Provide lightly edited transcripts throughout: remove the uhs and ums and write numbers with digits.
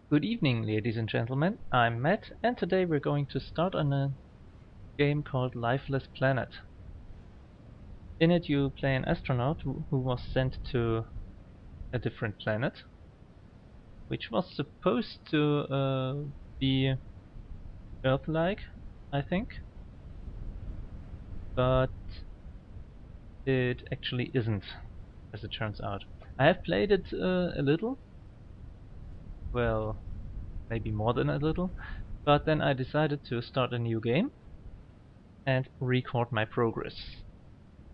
Good evening, ladies and gentlemen. I'm Matt, and today we're going to start on a game called Lifeless Planet. In it, you play an astronaut who was sent to a different planet, which was supposed to be Earth-like, I think, but it actually isn't, as it turns out. I have played it a little, well, maybe more than a little, but then I decided to start a new game and record my progress.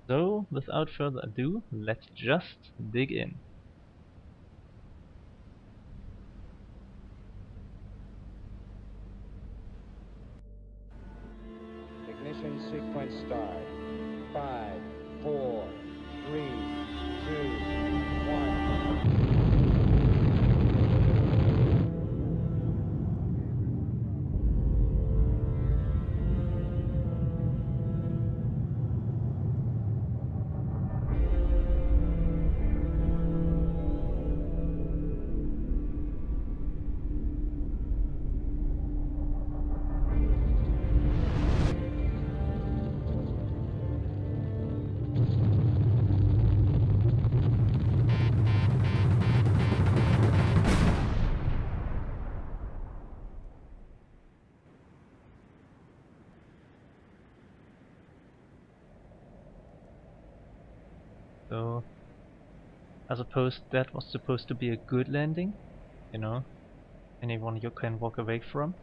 So, without further ado, let's just dig in. Ignition sequence start. 5, 4, 3, 2, 1. So, I suppose that was supposed to be a good landing, you know, anyone you can walk away from.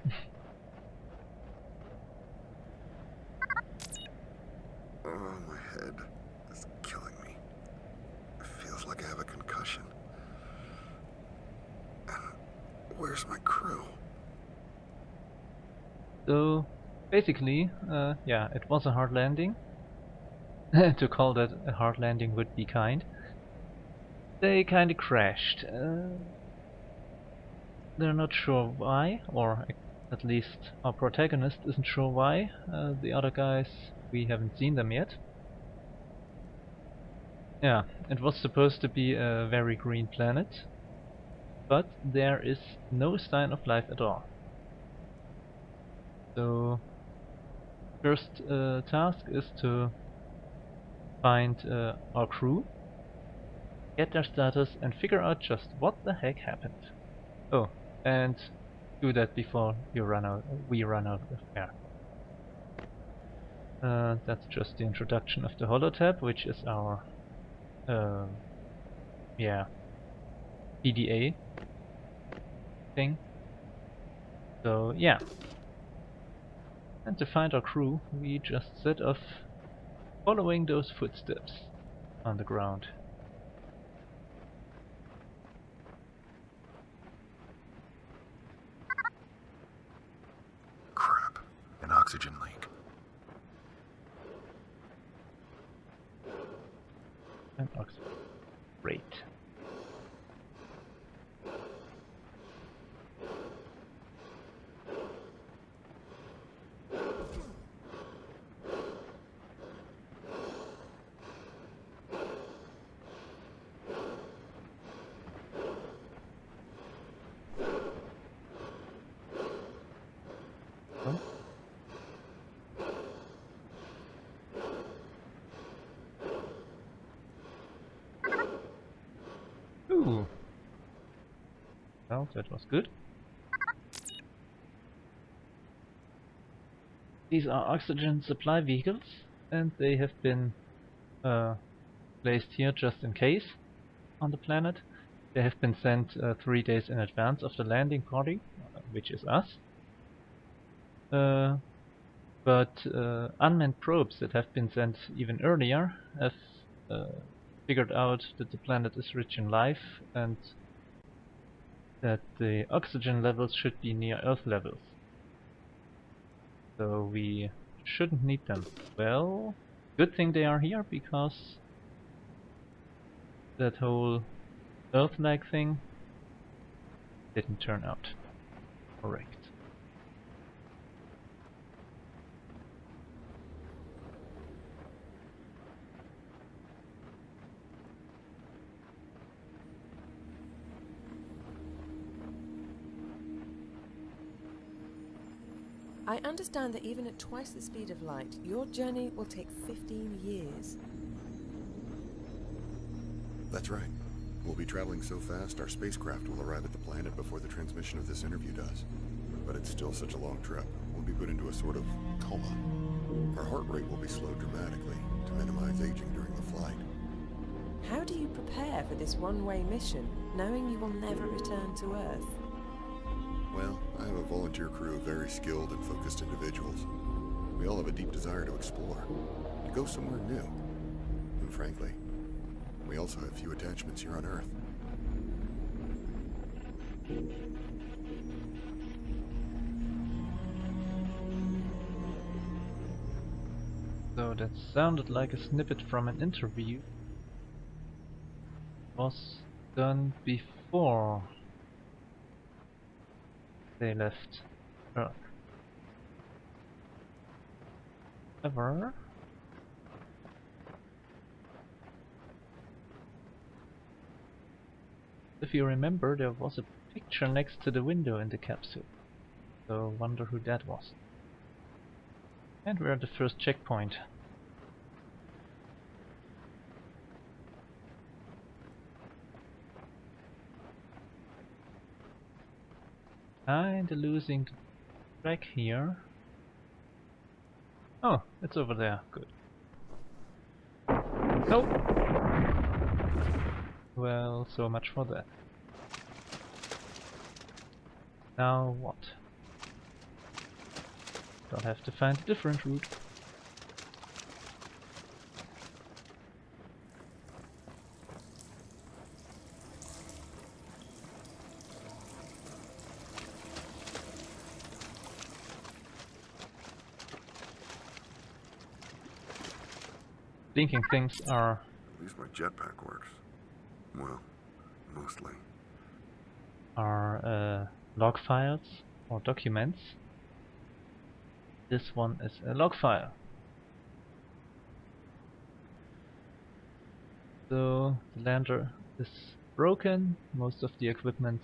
Oh, my head is killing me. It feels like I have a concussion. And where's my crew? So, basically, yeah, it was a hard landing. To call that a hard landing would be kind. They kinda crashed. They're not sure why, or at least our protagonist isn't sure why. The other guys, we haven't seen them yet. Yeah, it was supposed to be a very green planet, but there is no sign of life at all. So, first task is to find our crew, get their status, and figure out just what the heck happened. Oh, and do that before we run out of air. That's just the introduction of the holotab, which is our yeah, PDA thing. So yeah. And to find our crew, we just set off following those footsteps on the ground. Crap. An oxygen leak. And oxygen. Great. Oh. Ooh. Well, that was good. These are oxygen supply vehicles, and they have been placed here just in case on the planet. They have been sent 3 days in advance of the landing party, which is us. But unmanned probes that have been sent even earlier have figured out that the planet is rich in life and that the oxygen levels should be near Earth levels. So we shouldn't need them. Well, good thing they are here, because that whole Earth-like thing didn't turn out correct. I understand that even at twice the speed of light, your journey will take 15 years. That's right. We'll be traveling so fast, our spacecraft will arrive at the planet before the transmission of this interview does. But it's still such a long trip. We'll be put into a sort of coma. Our heart rate will be slowed dramatically to minimize aging during the flight. How do you prepare for this one-way mission, knowing you will never return to Earth? Well, I have a volunteer crew of very skilled and focused individuals. We all have a deep desire to explore, to go somewhere new. And frankly, we also have few attachments here on Earth. So that sounded like a snippet from an interview. Was done before they left Earth. However, if you remember, there was a picture next to the window in the capsule. So wonder who that was. And we're at the first checkpoint. Kinda losing the track here. Oh, it's over there. Good. Nope. Well, so much for that. Now what? I'll have to find a different route. Blinking things are At least my jetpack works. Well, mostly. log files or documents. This one is a log file. So the lander is broken. Most of the equipment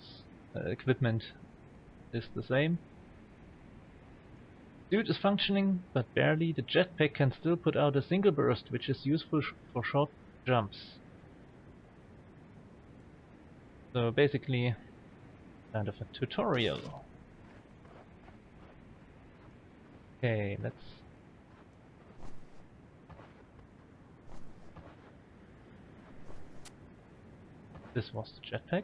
is the same. Suit is functioning, but barely. The jetpack can still put out a single burst, which is useful for short jumps. So basically, kind of a tutorial. Okay, let's... This was the jetpack.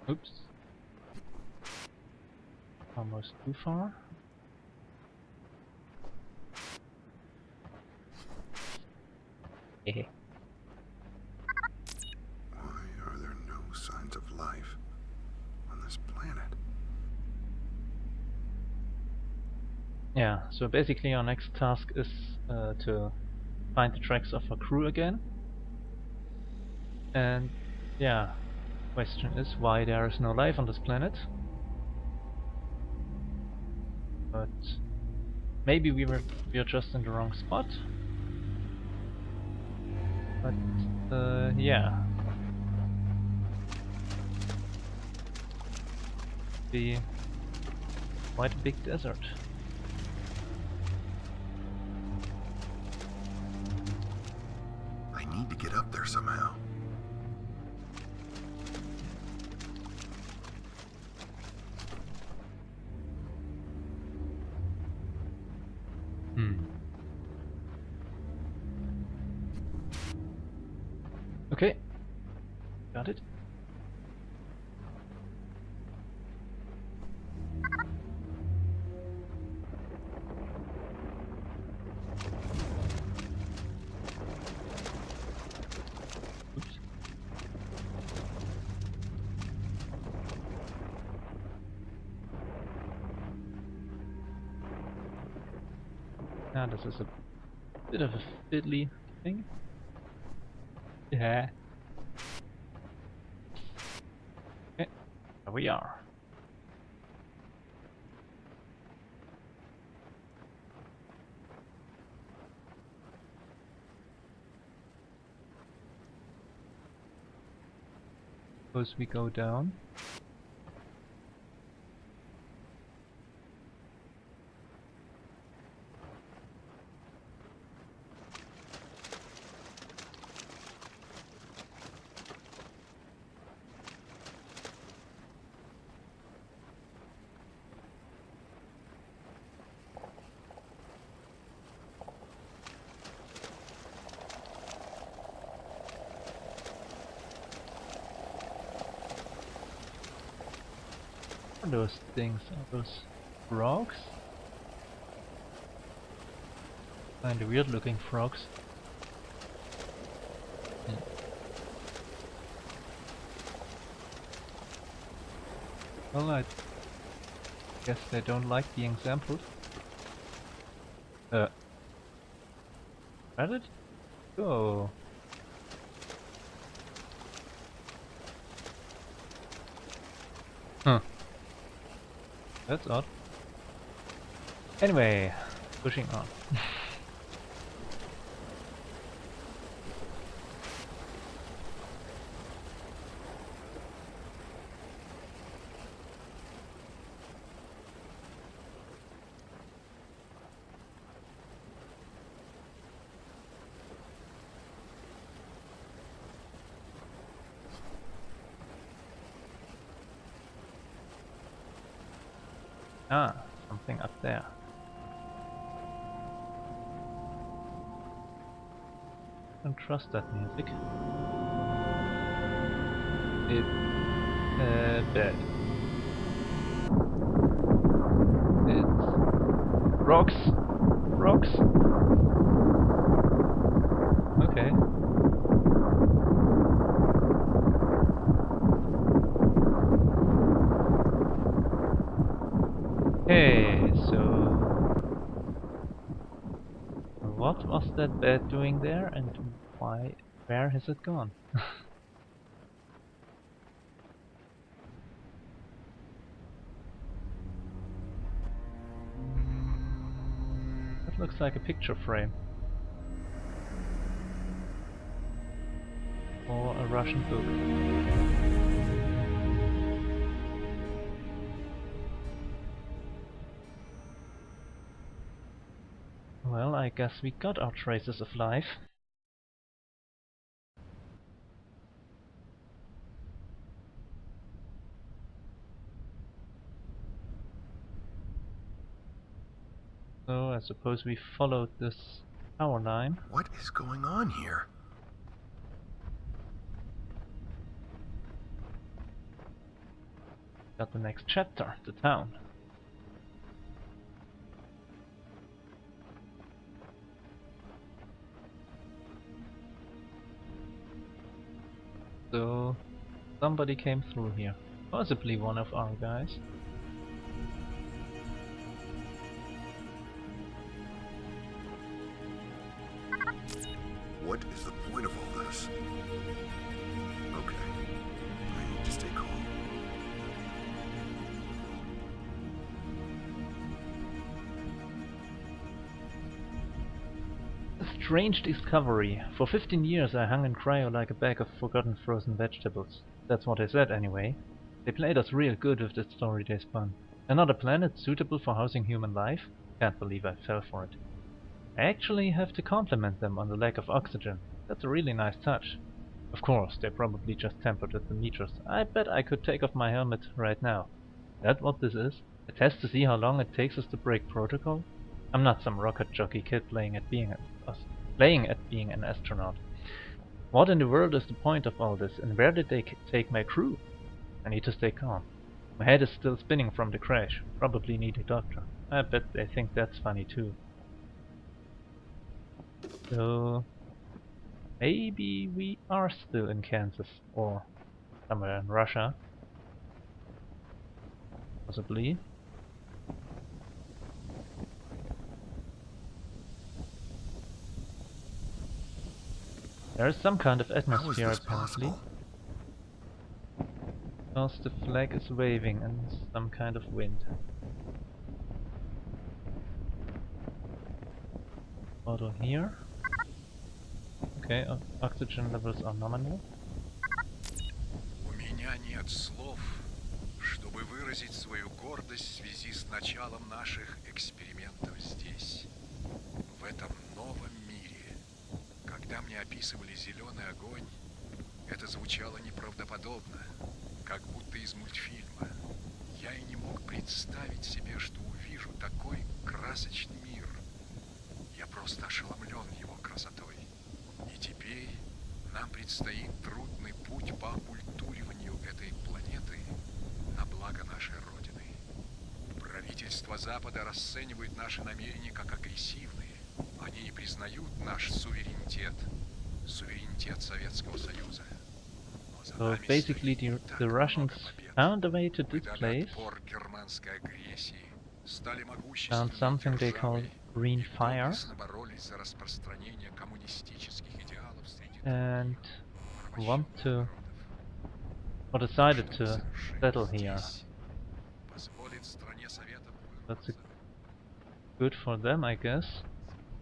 Oops. Almost too far. Hehe. Why are there no signs of life on this planet? Yeah, so basically our next task is to find the tracks of our crew again. And yeah, question is why there is no life on this planet. But maybe we are just in the wrong spot. But yeah. Be quite a big desert. I need to get up there somehow. Okay. Got it. Oops. Now this is a bit of a fiddly thing. Yeah. Okay, here we are. Suppose we go down. What are those things? Are those frogs? Kinda weird looking frogs. Yeah. Well, I guess they don't like being sampled. Where did it go? Huh. That's odd. Anyway, pushing on. Ah, something up there. Don't trust that music. It's bad. It's rocks. Rocks. Okay. Okay, so what was that bat doing there, and where has it gone? That looks like a picture frame. Or a Russian book. Well, I guess we got our traces of life. So I suppose we followed this power line. What is going on here? Got the next chapter, the town. So somebody came through here. Possibly one of our guys. What is the point of all this? Okay, I need to stay calm. A strange discovery. For 15 years I hung in cryo like a bag of forgotten frozen vegetables. That's what they said anyway. They played us real good with that story they spun. Another planet suitable for housing human life? Can't believe I fell for it. I actually have to compliment them on the lack of oxygen. That's a really nice touch. Of course, they probably just tampered with the meters. I bet I could take off my helmet right now. That what this is? A test to see how long it takes us to break protocol? I'm not some rocket jockey kid playing at being an astronaut. What in the world is the point of all this, and where did they take my crew? I need to stay calm. My head is still spinning from the crash. Probably need a doctor. I bet they think that's funny too. So maybe we are still in Kansas or somewhere in Russia. Possibly. There is some kind of How is atmosphere this apparently. possible? Because the flag is waving and some kind of wind. Auto here. Okay, oxygen levels are nominal. У меня нет слов, чтобы выразить свою гордость в связи с началом наших экспериментов здесь, в этом новом мире. Когда мне описывали зеленый огонь, это звучало неправдоподобно, как будто из мультфильма. Я и не мог представить себе, что увижу такой красочный мир. Я просто ошеломлен его красотой. И теперь нам предстоит трудный путь по оккультуриванию этой планеты на благо нашей Родины. Запада расценивают наши намерения как агрессивные. Они не признают наш суверенитет, суверенитет Советского Союза. Но за So нами basically стоит так the много Russians побед. found a way to Мы this дали place, отпор германской агрессии, стали found могущественной something they call державой green и fire, доблестно боролись за распространение коммунистических идеалов среди and want порабощенных to, народов. or То, decided что мы to совершили settle here. здесь, позволит стране Советов That's вырваться good for them, I guess.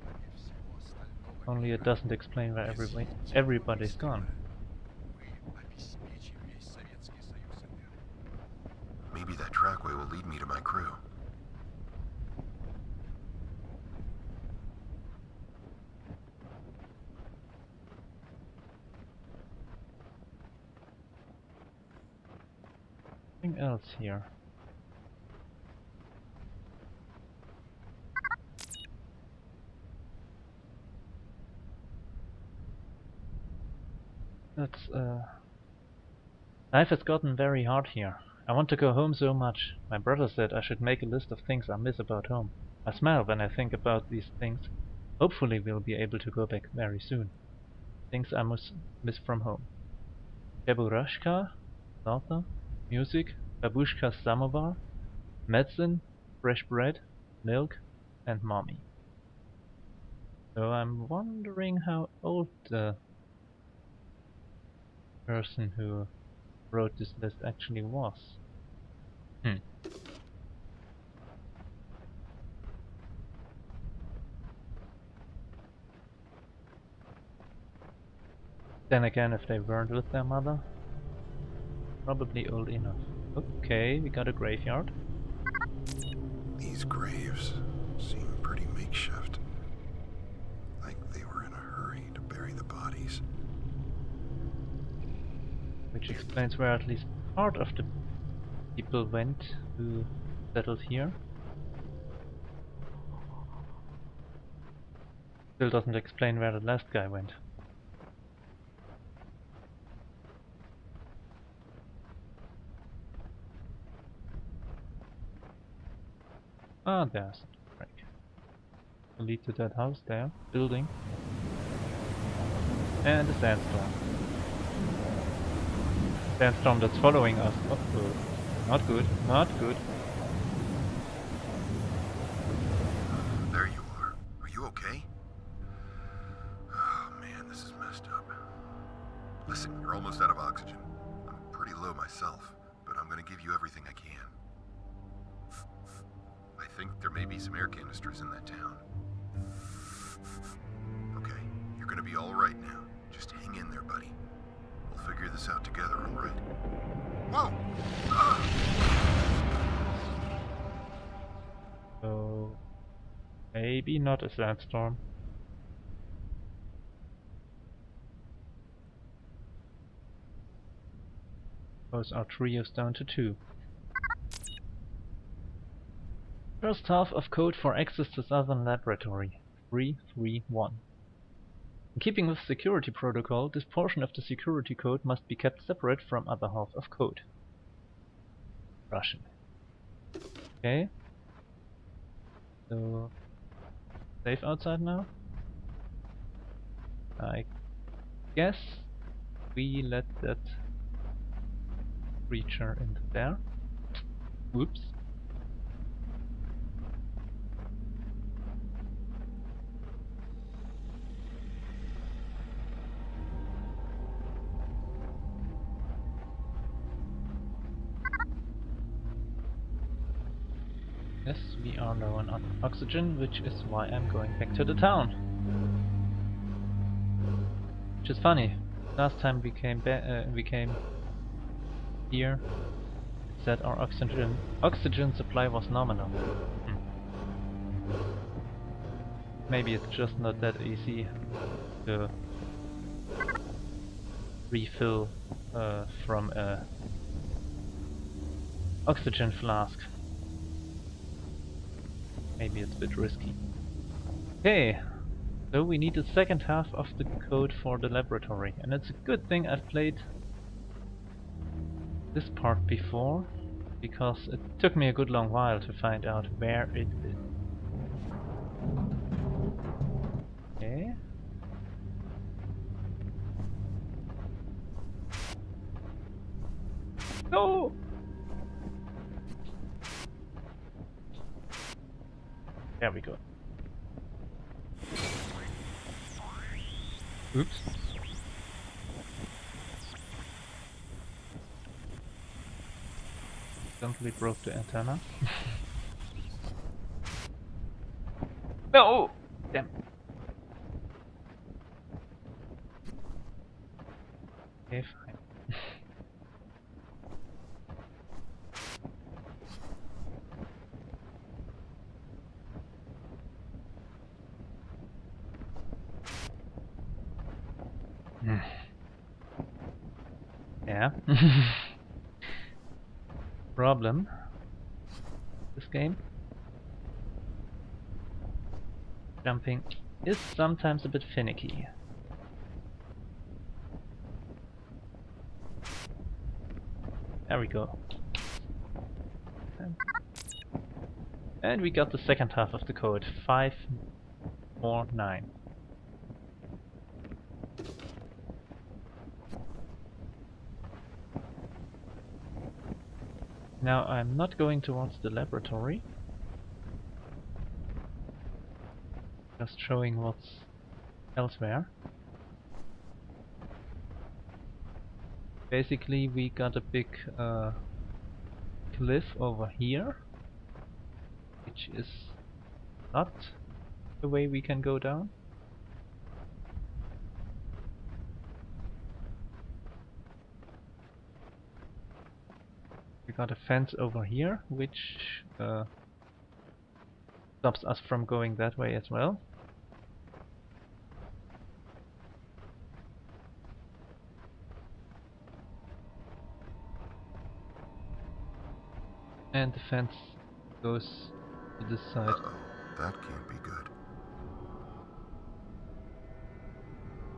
и всего остального Only it мира. doesn't explain where Без everybody's единого gone. выстрела мы обеспечим весь Советский Союз энергией. Maybe that trackway will lead me to my crew. Nothing else here. That's life has gotten very hard here. I want to go home so much. My brother said I should make a list of things I miss about home. I smile when I think about these things. Hopefully we'll be able to go back very soon. Things I must miss from home. Jaburashka, salsa, music, babushka's samovar, medicine, fresh bread, milk, and mommy. So I'm wondering how old the person who wrote this list actually was. Then again, if they weren't with their mother, probably old enough. Okay, we got a graveyard. These graves seem pretty makeshift. Like they were in a hurry to bury the bodies. Which explains where at least part of the people went who settled here. Still doesn't explain where the last guy went. Ah, there's the break. To lead to that house there, building. And a sandstorm. Sandstorm that's following us. Uh-oh. Not good, not good. There you are. Are you okay? Oh man, this is messed up. Listen, you're almost out of oxygen. I'm pretty low myself, but I'm gonna give you everything I can. I think there may be some air canisters in that town. Okay, you're gonna be all right now. Just hang in there, buddy. We'll figure this out together, all right? Whoa! Ah! So maybe not a sandstorm. Those are trios down to 2. First half of code for access to Southern Laboratory 331. In keeping with security protocol, this portion of the security code must be kept separate from other half of code. Russian. Okay. So safe outside now? I guess we let that creature in there. Whoops. Yes, we are low on oxygen, which is why I'm going back to the town. Which is funny. Last time we came here, it said our oxygen supply was nominal. Maybe it's just not that easy to refill from a oxygen flask. Maybe it's a bit risky. Okay, so we need the second half of the code for the laboratory, and it's a good thing I've played this part before, because it took me a good long while to find out where it is. Okay. No! There we go. Oops. Accidentally broke the antenna. No! Damn. Okay, fine. Yeah. Problem. This game. Jumping is sometimes a bit finicky. There we go. And we got the second half of the code. 549. Now I'm not going towards the laboratory. Just showing what's elsewhere. Basically we got a big cliff over here, which is not the way we can go down. We got a fence over here, which stops us from going that way as well. And the fence goes to this side. Uh-oh, that can't be good.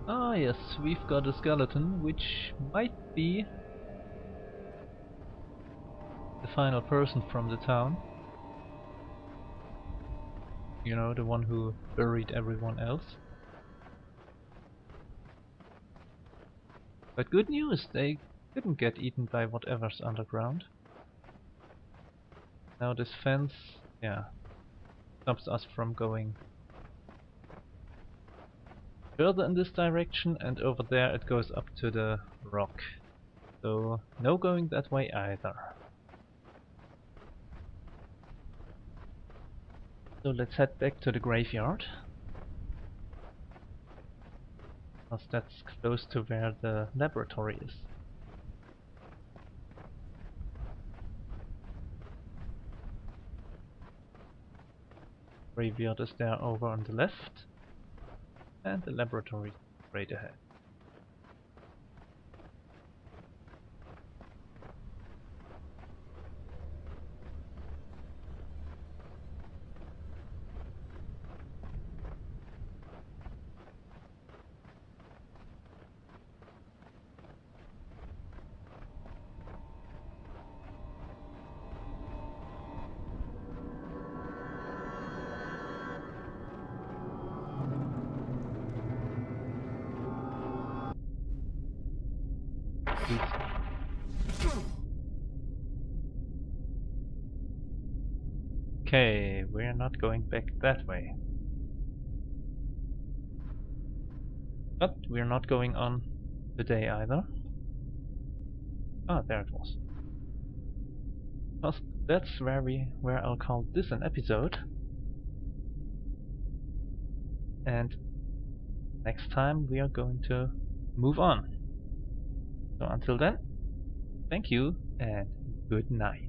Ah yes, we've got a skeleton, which might be the final person from the town. You know, the one who buried everyone else. But good news, they couldn't get eaten by whatever's underground. Now this fence, yeah, stops us from going further in this direction, and over there it goes up to the rock. So no going that way either. So let's head back to the graveyard. Because that's close to where the laboratory is. Graveyard is there over on the left, and the laboratory straight ahead. Okay, we're not going back that way. But we're not going on today either. Ah, there it was. Well, that's where I'll call this an episode. And next time we are going to move on. So until then, thank you and good night.